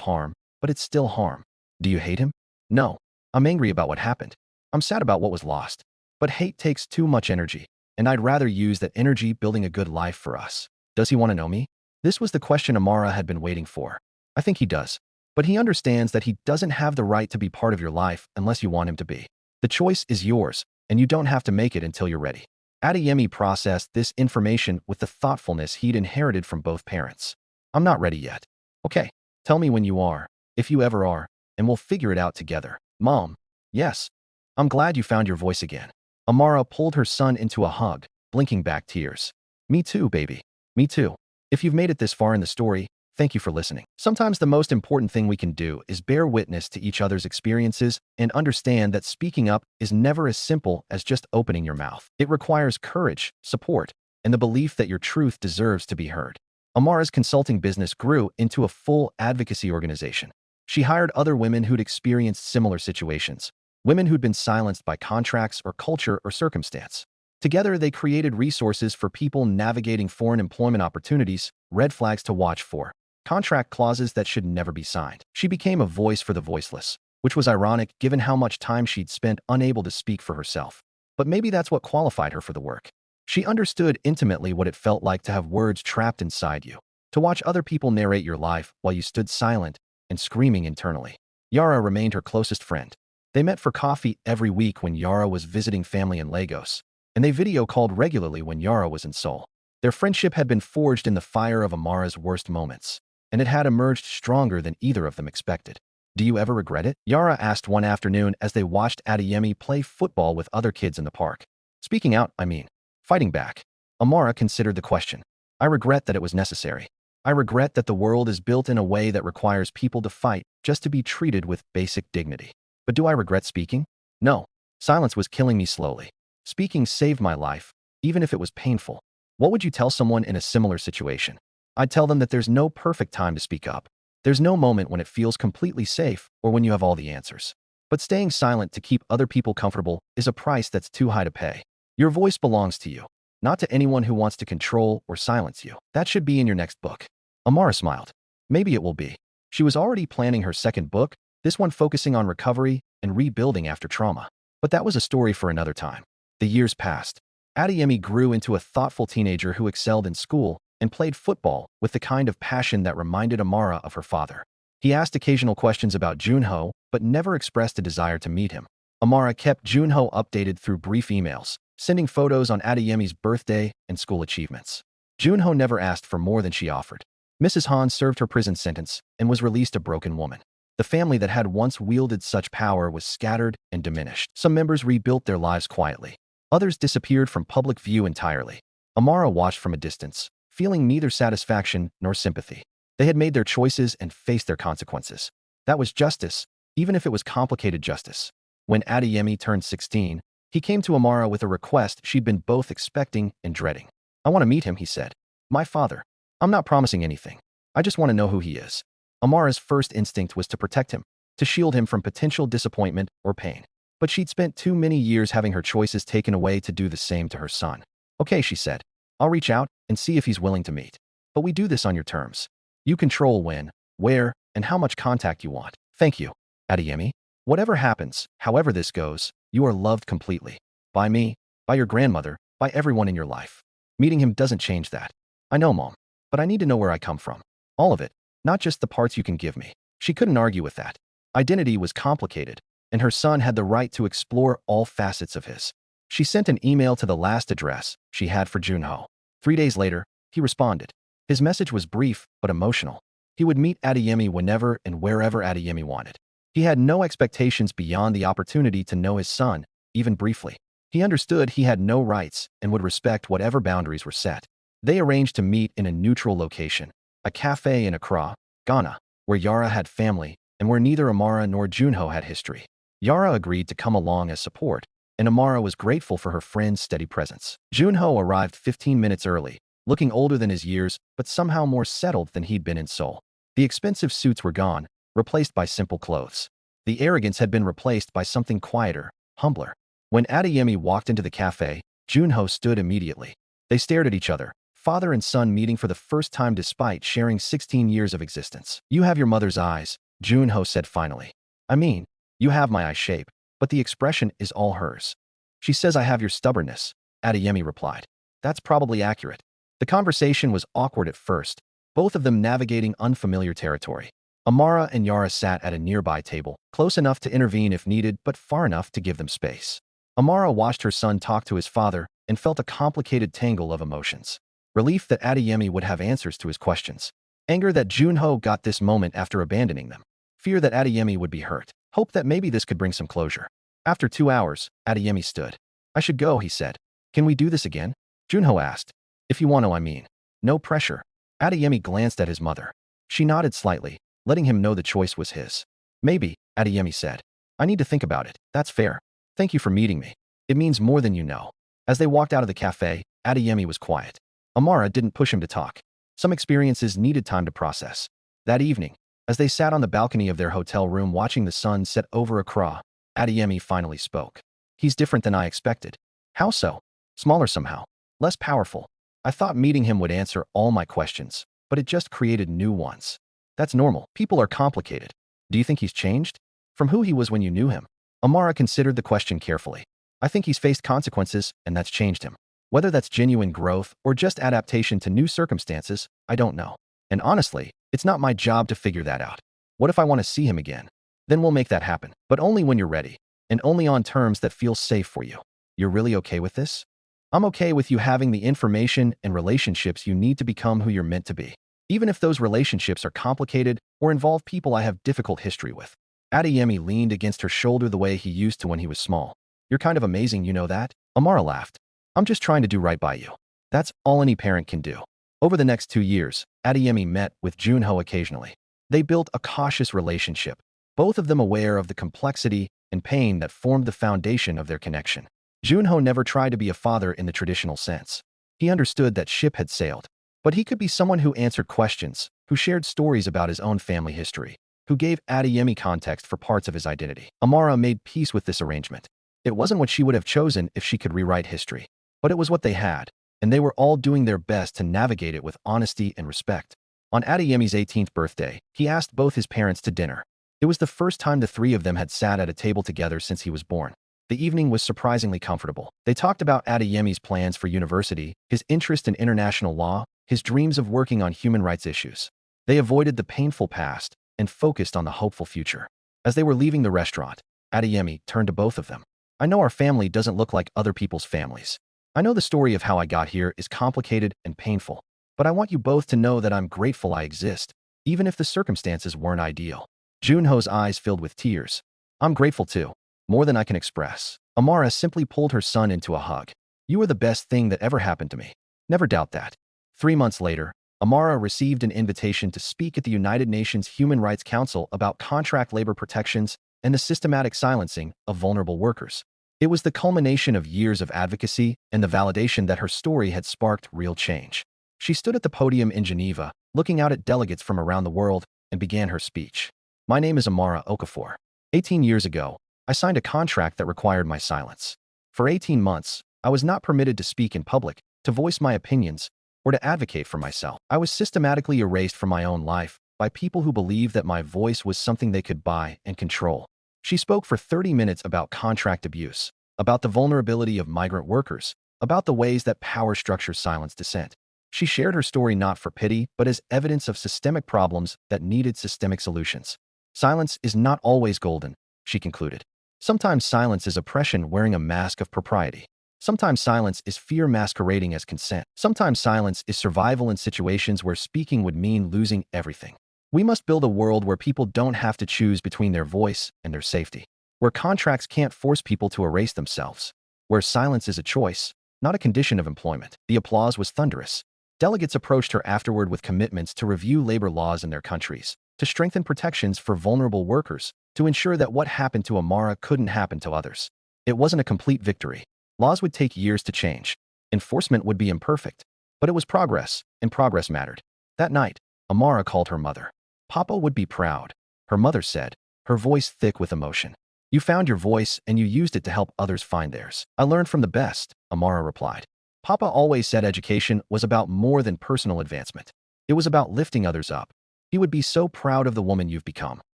harm, but it's still harm. Do you hate him? No. I'm angry about what happened. I'm sad about what was lost. But hate takes too much energy, and I'd rather use that energy building a good life for us. Does he want to know me? This was the question Amara had been waiting for. I think he does. But he understands that he doesn't have the right to be part of your life unless you want him to be. The choice is yours, and you don't have to make it until you're ready. Adeyemi processed this information with the thoughtfulness he'd inherited from both parents. I'm not ready yet. Okay, tell me when you are, if you ever are, and we'll figure it out together. Mom. Yes. I'm glad you found your voice again. Amara pulled her son into a hug, blinking back tears. Me too, baby. Me too. If you've made it this far in the story, thank you for listening. Sometimes the most important thing we can do is bear witness to each other's experiences and understand that speaking up is never as simple as just opening your mouth. It requires courage, support, and the belief that your truth deserves to be heard. Amara's consulting business grew into a full advocacy organization. She hired other women who'd experienced similar situations, women who'd been silenced by contracts or culture or circumstance. Together, they created resources for people navigating foreign employment opportunities, red flags to watch for, contract clauses that should never be signed. She became a voice for the voiceless, which was ironic given how much time she'd spent unable to speak for herself. But maybe that's what qualified her for the work. She understood intimately what it felt like to have words trapped inside you, to watch other people narrate your life while you stood silent and screaming internally. Yara remained her closest friend. They met for coffee every week when Yara was visiting family in Lagos, and they video called regularly when Yara was in Seoul. Their friendship had been forged in the fire of Amara's worst moments, and it had emerged stronger than either of them expected. Do you ever regret it? Yara asked one afternoon as they watched Adeyemi play football with other kids in the park. Speaking out, I mean. Fighting back. Amara considered the question. I regret that it was necessary. I regret that the world is built in a way that requires people to fight just to be treated with basic dignity. But do I regret speaking? No. Silence was killing me slowly. Speaking saved my life, even if it was painful. What would you tell someone in a similar situation? I'd tell them that there's no perfect time to speak up. There's no moment when it feels completely safe or when you have all the answers. But staying silent to keep other people comfortable is a price that's too high to pay. Your voice belongs to you, not to anyone who wants to control or silence you. That should be in your next book. Amara smiled. Maybe it will be. She was already planning her second book, this one focusing on recovery and rebuilding after trauma. But that was a story for another time. The years passed. Adeyemi grew into a thoughtful teenager who excelled in school and played football with the kind of passion that reminded Amara of her father. He asked occasional questions about Junho, but never expressed a desire to meet him. Amara kept Junho updated through brief emails, sending photos on Adeyemi's birthday and school achievements. Junho never asked for more than she offered. Mrs. Han served her prison sentence and was released a broken woman. The family that had once wielded such power was scattered and diminished. Some members rebuilt their lives quietly. Others disappeared from public view entirely. Amara watched from a distance, feeling neither satisfaction nor sympathy. They had made their choices and faced their consequences. That was justice, even if it was complicated justice. When Adeyemi turned 16, he came to Amara with a request she'd been both expecting and dreading. I want to meet him, he said. My father. I'm not promising anything. I just want to know who he is. Amara's first instinct was to protect him, to shield him from potential disappointment or pain. But she'd spent too many years having her choices taken away to do the same to her son. Okay, she said. I'll reach out and see if he's willing to meet. But we do this on your terms. You control when, where, and how much contact you want. Thank you, Adeyemi. Whatever happens, however this goes, you are loved completely. By me, by your grandmother, by everyone in your life. Meeting him doesn't change that. I know, Mom. But I need to know where I come from. All of it, not just the parts you can give me. She couldn't argue with that. Identity was complicated, and her son had the right to explore all facets of his. She sent an email to the last address she had for Junho. 3 days later, he responded. His message was brief but emotional. He would meet Adeyemi whenever and wherever Adeyemi wanted. He had no expectations beyond the opportunity to know his son, even briefly. He understood he had no rights and would respect whatever boundaries were set. They arranged to meet in a neutral location, a cafe in Accra, Ghana, where Yara had family and where neither Amara nor Junho had history. Yara agreed to come along as support, and Amara was grateful for her friend's steady presence. Junho arrived 15 minutes early, looking older than his years, but somehow more settled than he'd been in Seoul. The expensive suits were gone, replaced by simple clothes. The arrogance had been replaced by something quieter, humbler. When Adeyemi walked into the cafe, Junho stood immediately. They stared at each other, father and son meeting for the first time despite sharing 16 years of existence. "You have your mother's eyes," Junho said finally. "I mean, you have my eye shape, but the expression is all hers." "She says I have your stubbornness," Adeyemi replied. "That's probably accurate." The conversation was awkward at first, both of them navigating unfamiliar territory. Amara and Yara sat at a nearby table, close enough to intervene if needed but far enough to give them space. Amara watched her son talk to his father and felt a complicated tangle of emotions. Relief that Adeyemi would have answers to his questions. Anger that Junho got this moment after abandoning them. Fear that Adeyemi would be hurt. Hope that maybe this could bring some closure. After 2 hours, Adeyemi stood. "I should go," he said. "Can we do this again?" Junho asked. "If you want to, I mean. No pressure." Adeyemi glanced at his mother. She nodded slightly, letting him know the choice was his. "Maybe," Adeyemi said. "I need to think about it." "That's fair. Thank you for meeting me. It means more than you know." As they walked out of the cafe, Adeyemi was quiet. Amara didn't push him to talk. Some experiences needed time to process. That evening, as they sat on the balcony of their hotel room watching the sun set over Accra, Adeyemi finally spoke. "He's different than I expected." "How so?" "Smaller somehow. Less powerful. I thought meeting him would answer all my questions, but it just created new ones." "That's normal. People are complicated." "Do you think he's changed?" "From who he was when you knew him?" Amara considered the question carefully. "I think he's faced consequences, and that's changed him. Whether that's genuine growth or just adaptation to new circumstances, I don't know. And honestly, it's not my job to figure that out. What if I want to see him again? Then we'll make that happen, but only when you're ready, and only on terms that feel safe for you." "You're really okay with this?" "I'm okay with you having the information and relationships you need to become who you're meant to be, even if those relationships are complicated or involve people I have difficult history with." Adeyemi leaned against her shoulder the way he used to when he was small. "You're kind of amazing, you know that?" Amara laughed. "I'm just trying to do right by you. That's all any parent can do." Over the next 2 years, Adeyemi met with Junho occasionally. They built a cautious relationship, both of them aware of the complexity and pain that formed the foundation of their connection. Junho never tried to be a father in the traditional sense. He understood that ship had sailed, but he could be someone who answered questions, who shared stories about his own family history, who gave Adeyemi context for parts of his identity. Amara made peace with this arrangement. It wasn't what she would have chosen if she could rewrite history, but it was what they had, and they were all doing their best to navigate it with honesty and respect. On Adeyemi's 18th birthday, he asked both his parents to dinner. It was the first time the three of them had sat at a table together since he was born. The evening was surprisingly comfortable. They talked about Adeyemi's plans for university, his interest in international law, his dreams of working on human rights issues. They avoided the painful past and focused on the hopeful future. As they were leaving the restaurant, Adeyemi turned to both of them. "I know our family doesn't look like other people's families. I know the story of how I got here is complicated and painful, but I want you both to know that I'm grateful I exist, even if the circumstances weren't ideal." Junho's eyes filled with tears. "I'm grateful too. More than I can express." Amara simply pulled her son into a hug. "You are the best thing that ever happened to me. Never doubt that." 3 months later, Amara received an invitation to speak at the United Nations Human Rights Council about contract labor protections and the systematic silencing of vulnerable workers. It was the culmination of years of advocacy and the validation that her story had sparked real change. She stood at the podium in Geneva, looking out at delegates from around the world, and began her speech. "My name is Amara Okafor. 18 years ago, I signed a contract that required my silence. For 18 months, I was not permitted to speak in public, to voice my opinions, or to advocate for myself. I was systematically erased from my own life by people who believed that my voice was something they could buy and control." She spoke for 30 minutes about contract abuse, about the vulnerability of migrant workers, about the ways that power structures silence dissent. She shared her story not for pity, but as evidence of systemic problems that needed systemic solutions. "Silence is not always golden," she concluded. "Sometimes silence is oppression wearing a mask of propriety. Sometimes silence is fear masquerading as consent. Sometimes silence is survival in situations where speaking would mean losing everything. We must build a world where people don't have to choose between their voice and their safety, where contracts can't force people to erase themselves, where silence is a choice, not a condition of employment." The applause was thunderous. Delegates approached her afterward with commitments to review labor laws in their countries, to strengthen protections for vulnerable workers, to ensure that what happened to Amara couldn't happen to others. It wasn't a complete victory. Laws would take years to change. Enforcement would be imperfect. But it was progress, and progress mattered. That night, Amara called her mother. "Papa would be proud," her mother said, her voice thick with emotion. You found your voice and you used it to help others find theirs. I learned from the best, Amara replied. Papa always said education was about more than personal advancement. It was about lifting others up. He would be so proud of the woman you've become,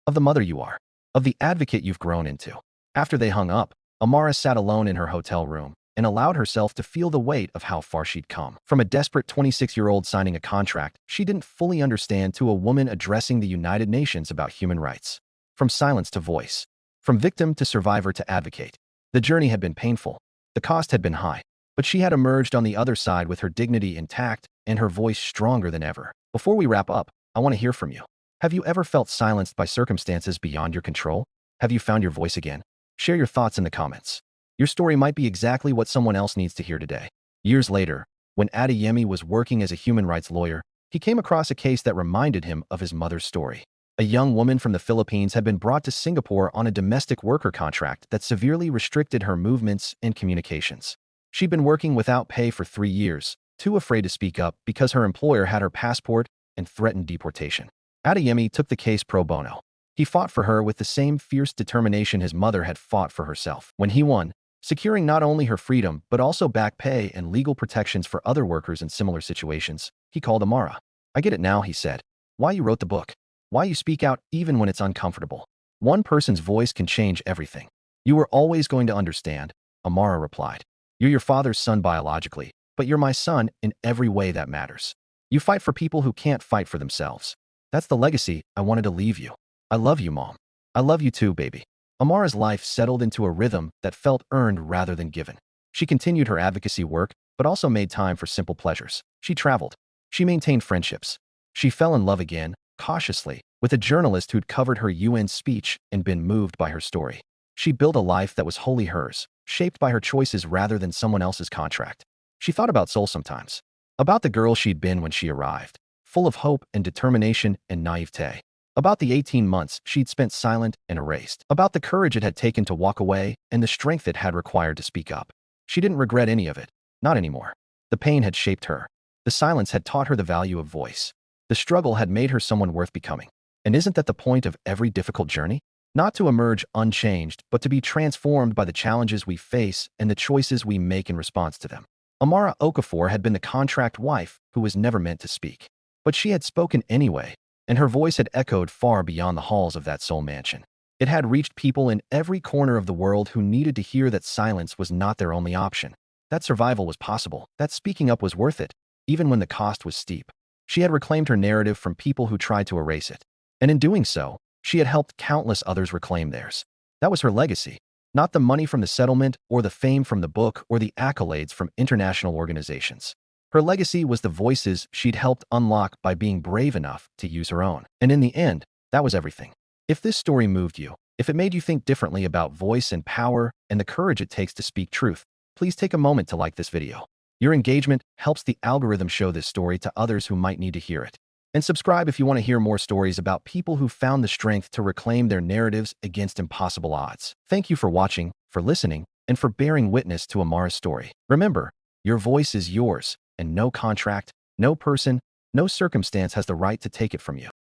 of the mother you are, of the advocate you've grown into. After they hung up, Amara sat alone in her hotel room and allowed herself to feel the weight of how far she'd come. From a desperate 26-year-old signing a contract she didn't fully understand to a woman addressing the United Nations about human rights. From silence to voice. From victim to survivor to advocate. The journey had been painful. The cost had been high. But she had emerged on the other side with her dignity intact and her voice stronger than ever. Before we wrap up, I want to hear from you. Have you ever felt silenced by circumstances beyond your control? Have you found your voice again? Share your thoughts in the comments. Your story might be exactly what someone else needs to hear today. Years later, when Adeyemi was working as a human rights lawyer, he came across a case that reminded him of his mother's story. A young woman from the Philippines had been brought to Singapore on a domestic worker contract that severely restricted her movements and communications. She'd been working without pay for 3 years, too afraid to speak up because her employer had her passport and threatened deportation. Adeyemi took the case pro bono. He fought for her with the same fierce determination his mother had fought for herself. When he won, securing not only her freedom but also back pay and legal protections for other workers in similar situations, he called Amara. I get it now, he said. Why you wrote the book. Why you speak out even when it's uncomfortable. One person's voice can change everything. You were always going to understand, Amara replied. You're your father's son biologically, but you're my son in every way that matters. You fight for people who can't fight for themselves. That's the legacy I wanted to leave you. I love you, Mom. I love you too, baby. Amara's life settled into a rhythm that felt earned rather than given. She continued her advocacy work, but also made time for simple pleasures. She traveled. She maintained friendships. She fell in love again, cautiously, with a journalist who'd covered her UN speech and been moved by her story. She built a life that was wholly hers, shaped by her choices rather than someone else's contract. She thought about Seoul sometimes. About the girl she'd been when she arrived, full of hope and determination and naivete. About the 18 months she'd spent silent and erased. About the courage it had taken to walk away and the strength it had required to speak up. She didn't regret any of it. Not anymore. The pain had shaped her. The silence had taught her the value of voice. The struggle had made her someone worth becoming. And isn't that the point of every difficult journey? Not to emerge unchanged, but to be transformed by the challenges we face and the choices we make in response to them. Amara Okafor had been the contract wife who was never meant to speak. But she had spoken anyway, and her voice had echoed far beyond the halls of that Seoul mansion. It had reached people in every corner of the world who needed to hear that silence was not their only option, that survival was possible, that speaking up was worth it, even when the cost was steep. She had reclaimed her narrative from people who tried to erase it. And in doing so, she had helped countless others reclaim theirs. That was her legacy, not the money from the settlement or the fame from the book or the accolades from international organizations. Her legacy was the voices she'd helped unlock by being brave enough to use her own. And in the end, that was everything. If this story moved you, if it made you think differently about voice and power and the courage it takes to speak truth, please take a moment to like this video. Your engagement helps the algorithm show this story to others who might need to hear it. And subscribe if you want to hear more stories about people who found the strength to reclaim their narratives against impossible odds. Thank you for watching, for listening, and for bearing witness to Amara's story. Remember, your voice is yours, and no contract, no person, no circumstance has the right to take it from you.